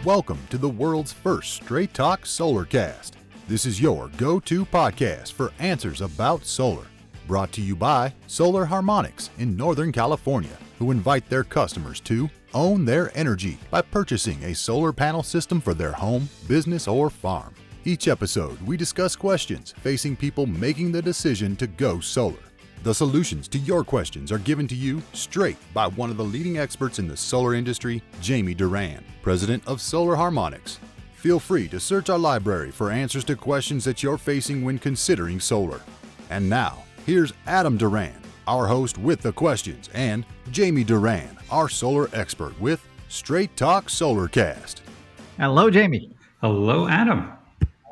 Welcome to the world's first Straight Talk Solarcast. This is your go-to podcast for answers about solar. Brought to you by Solar Harmonics in Northern California, who invite their customers to own their energy by purchasing a solar panel system for their home, business, or farm. Each episode, we discuss questions facing people making the decision to go solar. The solutions to your questions are given to you straight by one of the leading experts in the solar industry, Jamie Duran, president of Solar Harmonics. Feel free to search our library for answers to questions that you're facing when considering solar. And now, here's Adam Duran, our host with the questions, and Jamie Duran, our solar expert with Straight Talk Solarcast. Hello, Jamie. Hello, Adam.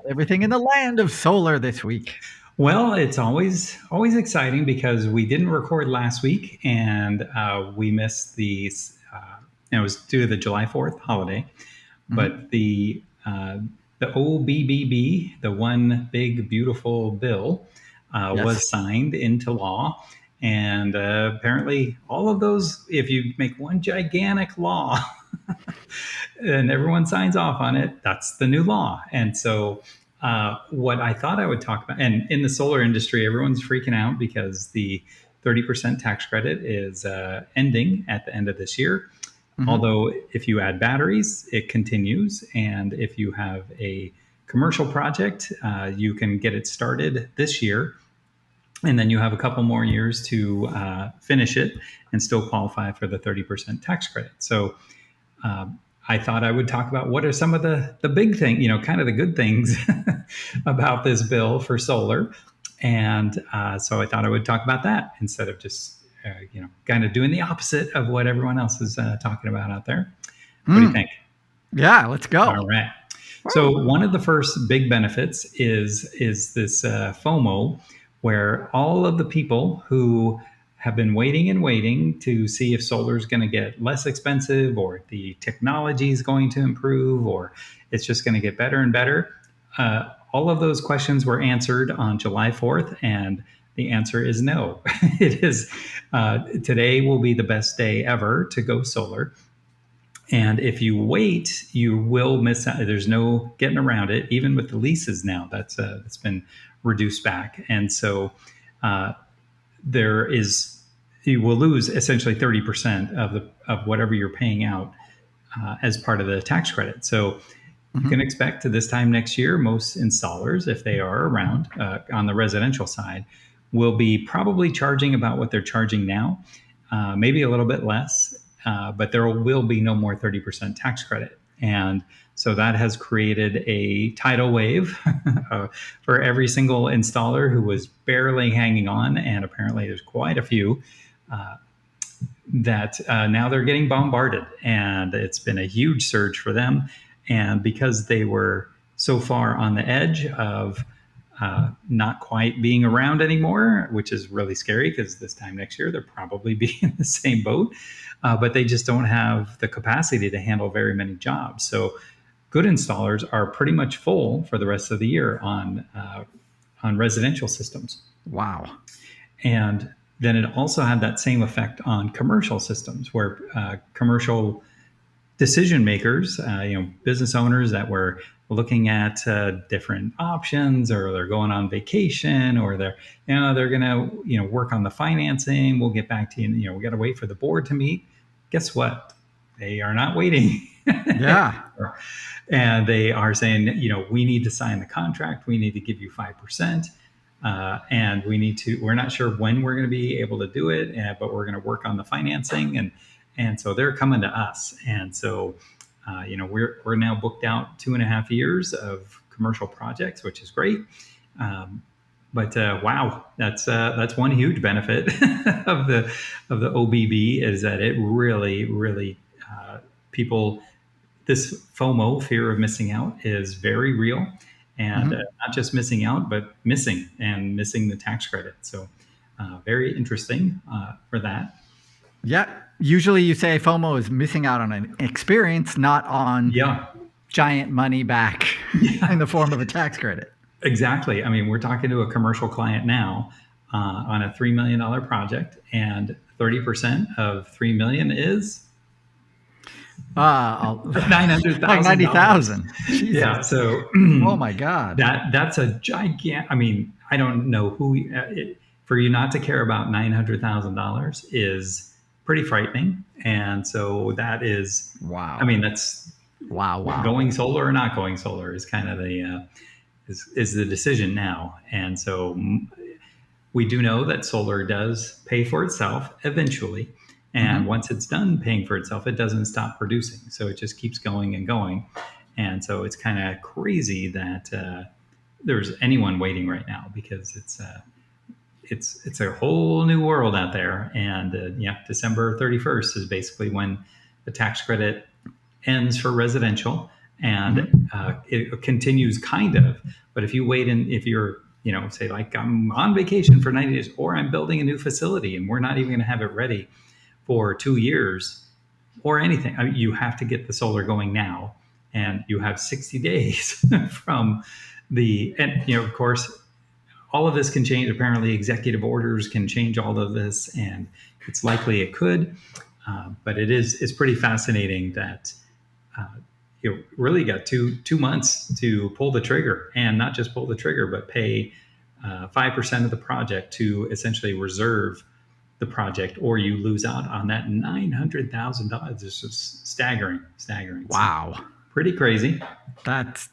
Everything in the land of solar this week. Well, it's always exciting because we didn't record last week and we missed it was due to the July 4th holiday. Mm-hmm. But the OBBB, the one big beautiful bill, was signed into law. And apparently all of those, if you make one gigantic law and everyone signs off on it, that's the new law. And so what I thought I would talk about, and in the solar industry, everyone's freaking out because the 30% tax credit is ending at the end of this year. Mm-hmm. Although if you add batteries, it continues. And if you have a commercial project, you can get it started this year. And then you have a couple more years to finish it and still qualify for the 30% tax credit. So I thought I would talk about what are some of the big things, kind of the good things about this bill for solar. And so I thought I would talk about that instead of just, kind of doing the opposite of what everyone else is talking about out there. What do you think? Yeah, let's go. All right. So one of the first big benefits is this FOMO, where all of the people who have been waiting to see if solar is going to get less expensive or the technology is going to improve or it's just going to get better and better. All of those questions were answered on July 4th, and the answer is no. It is today will be the best day ever to go solar. And if you wait, you will miss out. There's no getting around it, even with the leases now. That's been reduced back. And so you will lose essentially 30% of whatever you're paying out as part of the tax credit. So you can expect to this time next year, most installers, if they are around on the residential side, will be probably charging about what they're charging now, maybe a little bit less, but there will be no more 30% tax credit. And so that has created a tidal wave for every single installer who was barely hanging on. And apparently there's quite a few that now they're getting bombarded. And it's been a huge surge for them. And because they were so far on the edge of not quite being around anymore, which is really scary because this time next year, they'll probably be in the same boat, but they just don't have the capacity to handle very many jobs. So good installers are pretty much full for the rest of the year on residential systems. Wow. And then it also had that same effect on commercial systems where commercial decision makers, business owners that were looking at different options, or they're going on vacation, or they're going to, work on the financing. We'll get back to you. We got to wait for the board to meet. Guess what? They are not waiting. Yeah. And they are saying, we need to sign the contract. We need to give you 5%. And we're not sure when we're going to be able to do it, but we're going to work on the financing. And so they're coming to us. And so, we're now booked out 2.5 years of commercial projects, which is great. But wow, that's one huge benefit of the OBB is that it really, really people. This FOMO, fear of missing out, is very real, and not just missing out, but missing the tax credit. So very interesting for that. Yeah. Usually you say FOMO is missing out on an experience, not on giant money back in the form of a tax credit. Exactly. I mean, we're talking to a commercial client now on a $3 million project, and 30% of $3 million is $900,000. Like 90,000. Yeah. So oh my God. That's a gigantic. I mean, I don't know who for you not to care about $900,000 is pretty frightening. And so that is, wow. I mean, that's wow. Going solar or not going solar is kind of the is the decision now. And so we do know that solar does pay for itself eventually. And once it's done paying for itself, it doesn't stop producing. So it just keeps going and going. And so it's kind of crazy that there's anyone waiting right now, because it's a whole new world out there. And December 31st is basically when the tax credit ends for residential, and it continues kind of. But if you wait, and if you're say like I'm on vacation for 90 days, or I'm building a new facility and we're not even going to have it ready for 2 years or anything, I mean, you have to get the solar going now, and you have 60 days from of course, all of this can change. Apparently executive orders can change all of this, and it's likely it could, but it's pretty fascinating that you really got two months to pull the trigger, and not just pull the trigger, but pay 5% of the project to essentially reserve the project, or you lose out on that $900,000. It's just staggering. Wow. So, pretty crazy. That's,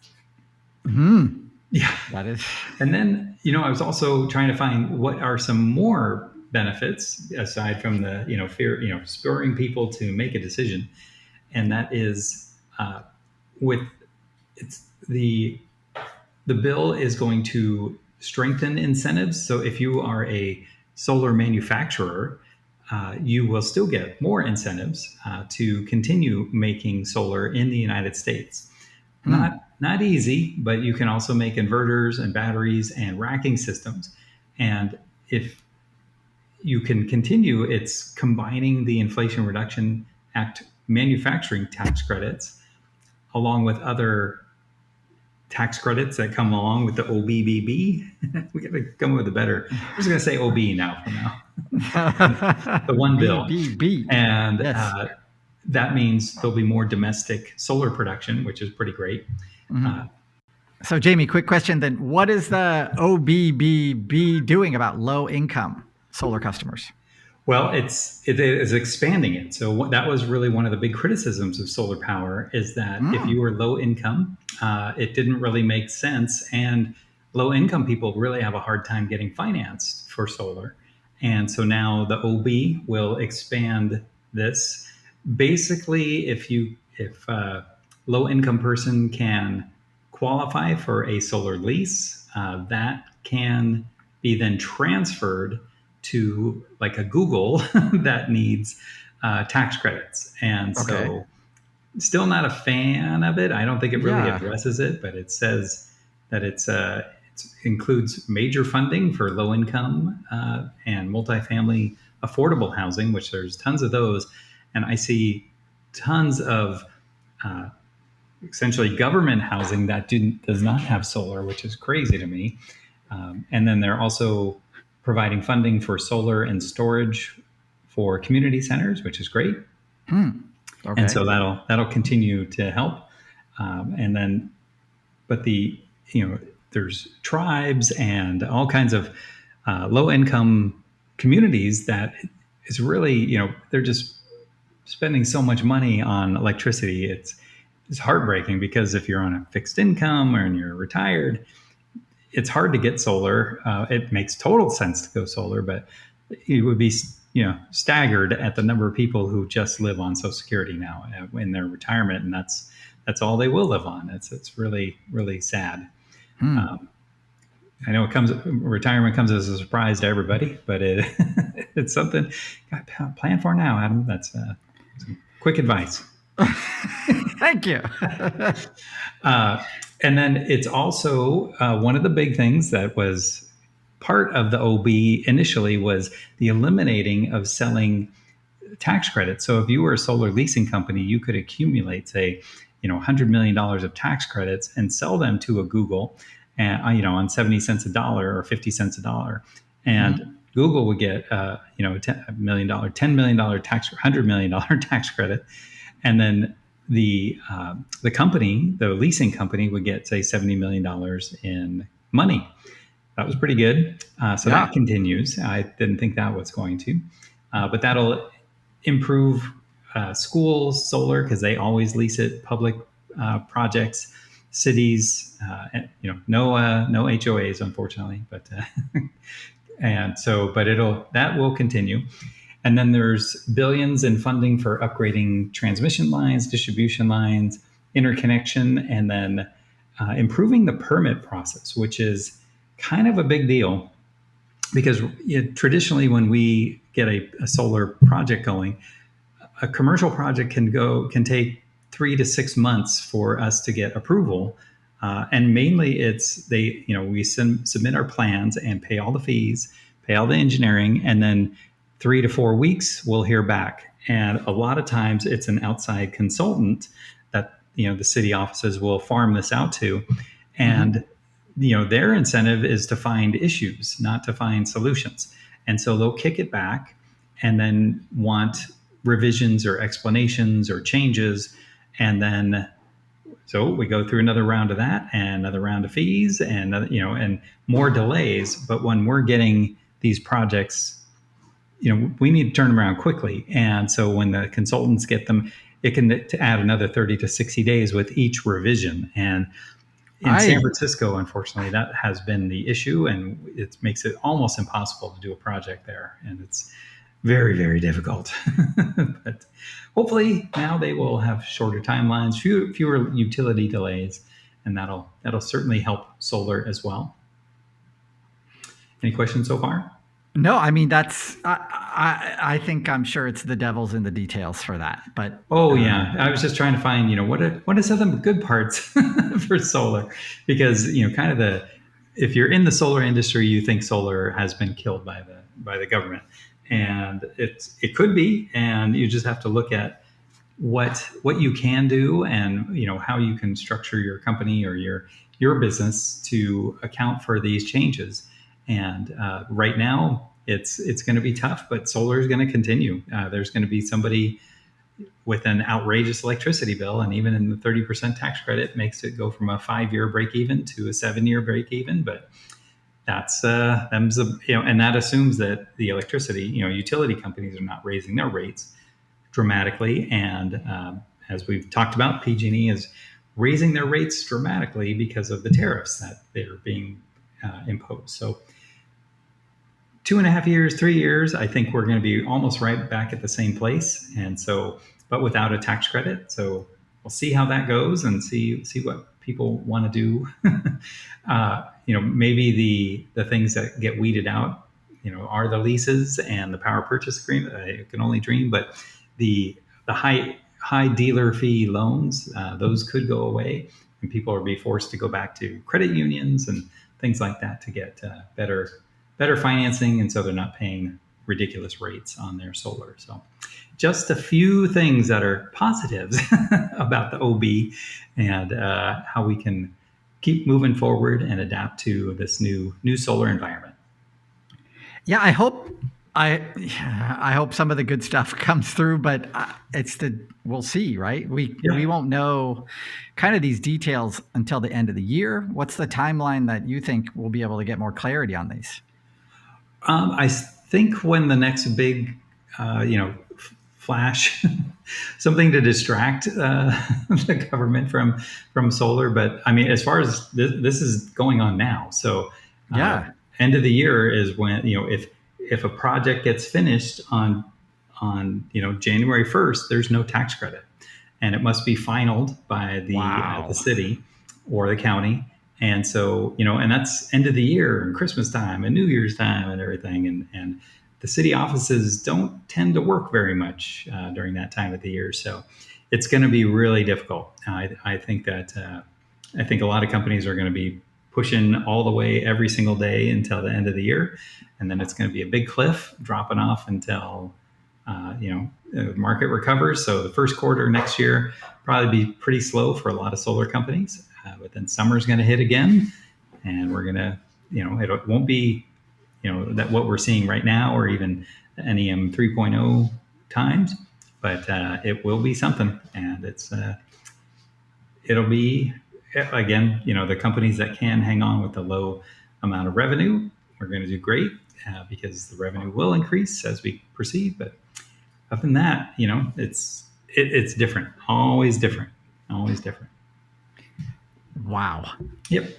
yeah. That is. And then, I was also trying to find what are some more benefits aside from the, fear, spurring people to make a decision. And that is the bill is going to strengthen incentives. So if you are a solar manufacturer, you will still get more incentives to continue making solar in the United States. Not easy, but you can also make inverters and batteries and racking systems. And if you can continue, it's combining the Inflation Reduction Act manufacturing tax credits along with other tax credits that come along with the OBBB. We got to come up with a better. I'm just going to say OB now for now. The one bill. BBB. And yes. That means there'll be more domestic solar production, which is pretty great. So, Jamie, quick question then. What is the OBBB doing about low income solar customers? Well, it is expanding it. So that was really one of the big criticisms of solar power, is that if you were low income, it didn't really make sense. And low income people really have a hard time getting financed for solar. And so now the OB will expand this. Basically, if a low income person can qualify for a solar lease, that can be then transferred to like a Google that needs tax credits. And so still not a fan of it. I don't think it really addresses it, but it says that it includes major funding for low income and multifamily affordable housing, which there's tons of those. And I see tons of essentially government housing that does not have solar, which is crazy to me. And then they're also providing funding for solar and storage for community centers, which is great. And so that'll continue to help. And then, but there's tribes and all kinds of low income communities that is really, they're just spending so much money on electricity. It's heartbreaking, because if you're on a fixed income or you're retired, it's hard to get solar. It makes total sense to go solar, but you would be, staggered at the number of people who just live on Social Security now in their retirement, and that's all they will live on. It's really, really sad. I know retirement comes as a surprise to everybody, but it's something you got to plan for now, Adam. That's some quick advice. Thank you. And then it's also one of the big things that was part of the OB initially was the eliminating of selling tax credits. So if you were a solar leasing company, you could accumulate, say, $100 million of tax credits and sell them to a Google, and on 70 cents a dollar or 50 cents a dollar, and Google would get $10 million tax, $100 million tax credit, and then the company, the leasing company, would get, say, $70 million in money. That was pretty good. So that continues. I didn't think that was going to, but that'll improve schools, solar, because they always lease it, public projects, cities, no HOAs, unfortunately, but and so, but that will continue. And then there's billions in funding for upgrading transmission lines, distribution lines, interconnection, and then improving the permit process, which is kind of a big deal because traditionally when we get a solar project going, a commercial project can take 3 to 6 months for us to get approval. And mainly we submit our plans and pay all the fees, pay all the engineering, and then 3 to 4 weeks we'll hear back. And a lot of times it's an outside consultant that the city offices will farm this out to, and their incentive is to find issues, not to find solutions. And so they'll kick it back and then want revisions or explanations or changes, and then so we go through another round of that and another round of fees and and more delays. But when we're getting these projects, we need to turn them around quickly. And so when the consultants get them, it can add another 30 to 60 days with each revision. And in San Francisco, unfortunately, that has been the issue, and it makes it almost impossible to do a project there. And it's very, very difficult. But hopefully now they will have shorter timelines, fewer utility delays, and that'll certainly help solar as well. Any questions so far? No, I mean, I think I'm sure it's the devil's in the details for that. But yeah, I was just trying to find what are some of the good parts for solar, because kind of if you're in the solar industry, you think solar has been killed by the government. And it could be, and you just have to look at what you can do, and how you can structure your company or your business to account for these changes. And right now, it's going to be tough, but solar is going to continue. There's going to be somebody with an outrageous electricity bill, and even in the 30% tax credit makes it go from a 5-year break even to a 7-year break even, but. That's and that assumes that the electricity, utility companies are not raising their rates dramatically. And as we've talked about, PG&E is raising their rates dramatically because of the tariffs that they're being imposed. So 2.5 years, 3 years, I think we're going to be almost right back at the same place. And so, but without a tax credit. So we'll see how that goes and see what people want to do. Maybe the things that get weeded out, are the leases and the power purchase agreement. I can only dream, but the high dealer fee loans, those could go away, and people will be forced to go back to credit unions and things like that to get better financing, and so they're not paying ridiculous rates on their solar. So just a few things that are positives about the OB and how we can keep moving forward and adapt to this new solar environment. Yeah, I hope some of the good stuff comes through, but we'll see, right? We won't know kind of these details until the end of the year. What's the timeline that you think we'll be able to get more clarity on these? I think when the next big, flash, something to distract the government from solar. But I mean, as far as this is going on now, so end of the year is when if a project gets finished on January 1st, there's no tax credit, and it must be finalized by the city or the county. And so, and that's end of the year and Christmas time and New Year's time and everything. And the city offices don't tend to work very much during that time of the year. So it's going to be really difficult. I think a lot of companies are going to be pushing all the way every single day until the end of the year. And then it's going to be a big cliff dropping off until, the market recovers. So the first quarter next year probably be pretty slow for a lot of solar companies. But then summer's going to hit again, and we're going to, it won't be, that what we're seeing right now, or even the NEM 3.0 times, but it will be something, and it'll be, again, the companies that can hang on with the low amount of revenue, we're going to do great because the revenue will increase as we proceed. But other than that, it's different, always different, always different. Wow. Yep.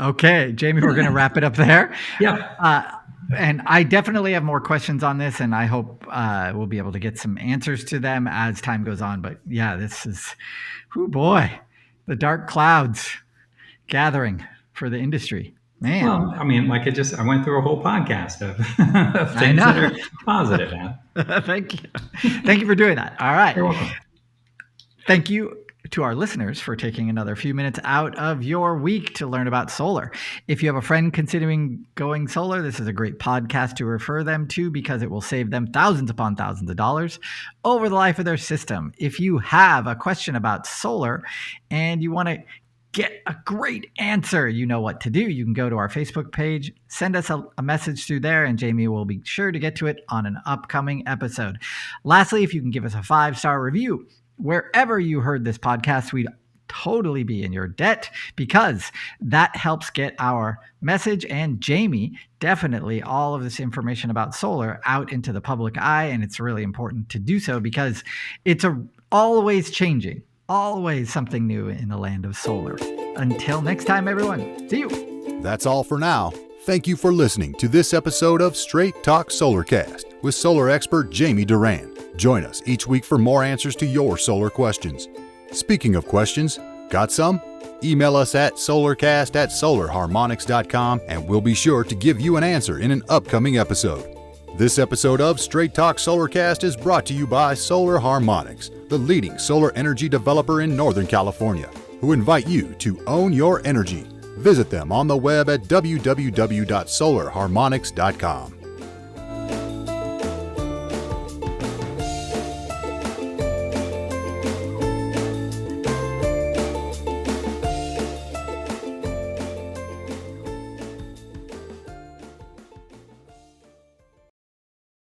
Okay, Jamie, we're going to wrap it up there. Yeah. And I definitely have more questions on this, and I hope we'll be able to get some answers to them as time goes on. But yeah, this is, oh boy, the dark clouds gathering for the industry. Man. Well, I mean, like I went through a whole podcast of things that are positive. Thank you. Thank you for doing that. All right. You're welcome. Thank you to our listeners for taking another few minutes out of your week to learn about solar. If you have a friend considering going solar, this is a great podcast to refer them to because it will save them thousands upon thousands of dollars over the life of their system. If you have a question about solar and you want to get a great answer, you know what to do. You can go to our Facebook page, send us a message through there, and Jamie will be sure to get to it on an upcoming episode. Lastly, if you can give us a 5-star review wherever you heard this podcast, we'd totally be in your debt because that helps get our message and Jamie, definitely all of this information about solar out into the public eye. And it's really important to do so because it's always changing, always something new in the land of solar. Until next time, everyone, see you. That's all for now. Thank you for listening to this episode of Straight Talk Solarcast with solar expert Jamie Duran. Join us each week for more answers to your solar questions. Speaking of questions, got some? Email us at solarcast@solarharmonics.com and we'll be sure to give you an answer in an upcoming episode. This episode of Straight Talk Solarcast is brought to you by Solar Harmonics, the leading solar energy developer in Northern California, who invite you to own your energy. Visit them on the web at www.solarharmonics.com.